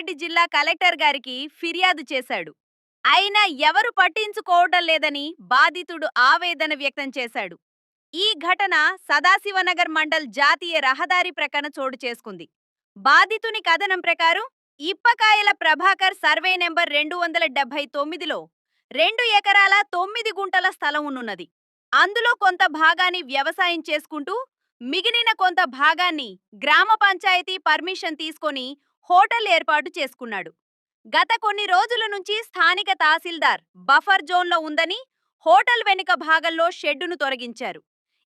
రంగారెడ్డి జిల్లా కలెక్టర్ గారికి ఫిర్యాదు చేశాడు. అయినా ఎవరు పట్టించుకోవడం లేదని బాధితుడు ఆవేదన వ్యక్తం చేశాడు. ఈ ఘటన సదాశివనగర్ మండల్ జాతీయ రహదారి ప్రక్కన చోటు చేసుకుంది. బాధితుని కథనం ప్రకారం ఇప్పకాయల ప్రభాకర్ సర్వే నెంబర్ 279లో 2 ఎకరాల 9 గుంటల స్థలం ఉన్నది. అందులో కొంత భాగాన్ని వ్యవసాయం చేసుకుంటూ మిగిలిన కొంత భాగాన్ని గ్రామ పంచాయతీ పర్మిషన్ తీసుకొని హోటల్ ఏర్పాటు చేసుకున్నాడు. గత కొన్ని రోజుల నుంచి స్థానిక తహసీల్దార్ బఫర్ జోన్లో ఉందని హోటల్ వెనుక భాగంలో షెడ్డును తొలగించారు.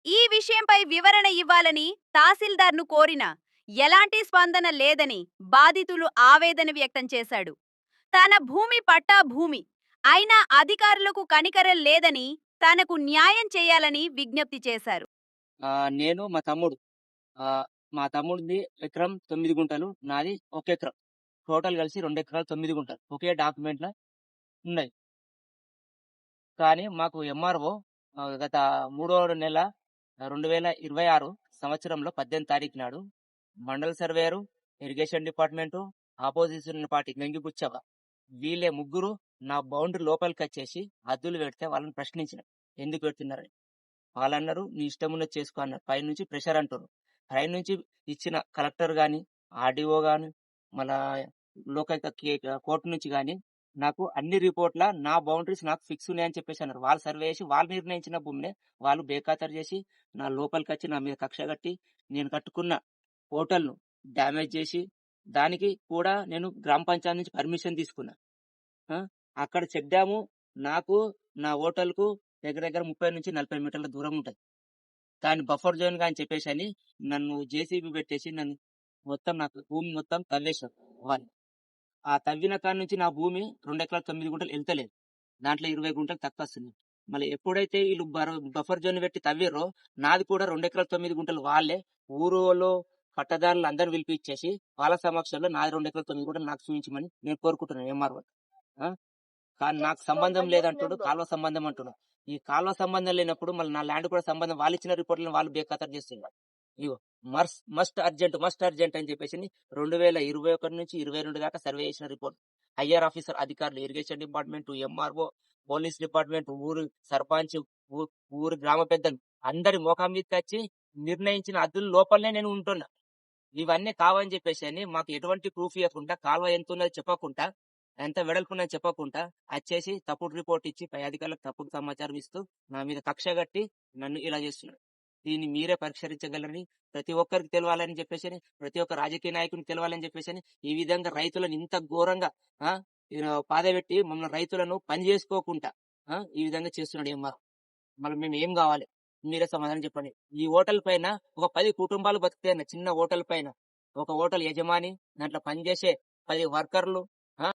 ఈ విషయంపై వివరణ ఇవ్వాలని తహసీల్దార్ను కోరినా ఎలాంటి స్పందన లేదని బాధితులు ఆవేదన వ్యక్తం చేశాడు. తన భూమి పట్టా భూమి అయినా అధికారులకు కనికరం లేదని తనకు న్యాయం చేయాలని విజ్ఞప్తి చేశారు. నేను మా తమ్ముడు మా తమ్ముడిది ఎకరం 9 గుంటలు, నాది 1 ఎకరం. టోటల్ కలిసి 2 ఎకరాలు 9 గుంటలు ఒకే డాక్యుమెంట్ల ఉన్నాయి. కానీ మాకు ఎంఆర్ఓ గత 3వ నెల 2026 సంవత్సరంలో 18 తారీఖు నాడు mandal surveyor, irrigation department, opposition party గంగిపుచ్చవ వీళ్ళే ముగ్గురు నా బౌండరీ లోపలికి వచ్చేసి హద్దులు పెడితే వాళ్ళని ప్రశ్నించిన, ఎందుకు పెడుతున్నారని. వాళ్ళన్నారు నీ ఇష్టం ఉన్నది చేసుకో అన్నారు. పైనుంచి ప్రెషర్ అంటారు. పైనుంచి ఇచ్చిన కలెక్టర్ కానీ, ఆర్డీఓ కానీ, మన లోకల్ కోర్టు నుంచి కానీ నాకు అన్ని రిపోర్ట్ల నా బౌండరీస్ నాకు ఫిక్స్ ఉన్నాయని చెప్పేసి అన్నారు. వాళ్ళు సర్వే చేసి వాళ్ళు నిర్ణయించిన భూమిని వాళ్ళు బేఖాతరు చేసి నా లోపలికి వచ్చి నా మీద కక్ష కట్టి నేను కట్టుకున్న హోటల్ను డ్యామేజ్ చేసి దానికి కూడా నేను గ్రామ పంచాయతీ నుంచి పర్మిషన్ తీసుకున్నా. అక్కడ చెక్ డ్యాము నాకు నా హోటల్కు దగ్గర దగ్గర 30 నుంచి 40 మీటర్ల దూరం ఉంటుంది. దాన్ని బఫర్ జోన్ గా అని చెప్పేసి అని నన్ను జేసీబీ పెట్టేసి నన్ను మొత్తం నాకు భూమి మొత్తం తవ్వేశారు వాళ్ళు. ఆ తవ్విన కాడ నుంచి నా భూమి 2 ఎకరాల 9 గుంటలు వెళ్తలేదు. దాంట్లో 20 గుంటలు తక్కువ వస్తుంది. మళ్ళీ ఎప్పుడైతే వీళ్ళు బఫర్ జోన్ పెట్టి తవ్విర్రో నాది కూడా 2 ఎకరాల 9 గుంటలు వాళ్ళే ఊరులో పట్టదారులు అందరూ పిలిపించేసి వాళ్ళ సమక్షంలో నాది 2 ఎకరాల 9 గుంటలు నాకు చూపించమని నేను కోరుకుంటున్నాను ఎంఆర్ఓ. కానీ నాకు సంబంధం లేదంటుడు, కాలువ సంబంధం అంటున్నాడు. ఈ కాలువ సంబంధం లేనప్పుడు మళ్ళీ నా ల్యాండ్ కూడా సంబంధం, వాళ్ళు ఇచ్చిన రిపోర్ట్లను వాళ్ళు బేఖాతరు చేస్తున్నారు. ఇగో మస్ట్ అర్జెంట్ అని చెప్పేసి 2021 నుంచి 22 దాకా సర్వే చేసిన రిపోర్ట్. హయ్యర్ ఆఫీసర్ అధికారులు, irrigation department, MRO, police department, ఊరు సర్పంచ్, ఊరు గ్రామ పెద్దలు అందరి మోకాం మీదకి వచ్చి నిర్ణయించిన హద్దుల లోపలనే నేను ఉంటున్నా. ఇవన్నీ కావని చెప్పేసి అని మాకు ఎటువంటి ప్రూఫ్ ఇవ్వకుండా, కాలువ ఎంత ఉన్నది చెప్పకుండా, ఎంత వెడల్పున్నది చెప్పకుండా వచ్చేసి తప్పుడు రిపోర్ట్ ఇచ్చి పై అధికారులకు తప్పుడు సమాచారం ఇస్తూ నా మీద కక్ష కట్టి నన్ను ఇలా చేస్తున్నాడు. దీన్ని మీరే పరిష్కరించగలరని, ప్రతి ఒక్కరికి తెలవాలని చెప్పేసి, ప్రతి ఒక్క రాజకీయ నాయకునికి తెలవాలని చెప్పేసి ఈ విధంగా రైతులను ఇంత ఘోరంగా బాధపెట్టి మమ్మల్ని రైతులను పని చేసుకోకుండా ఈ విధంగా చేస్తున్నాడు. ఏమో మళ్ళీ మేము ఏం కావాలి, మీరే సమాధానం చెప్పండి. ఈ హోటల్ పైన ఒక 10 కుటుంబాలు బతుకుతాయన్న చిన్న హోటల్ పైన ఒక హోటల్ యజమాని, దాంట్లో పనిచేసే 10 వర్కర్లు,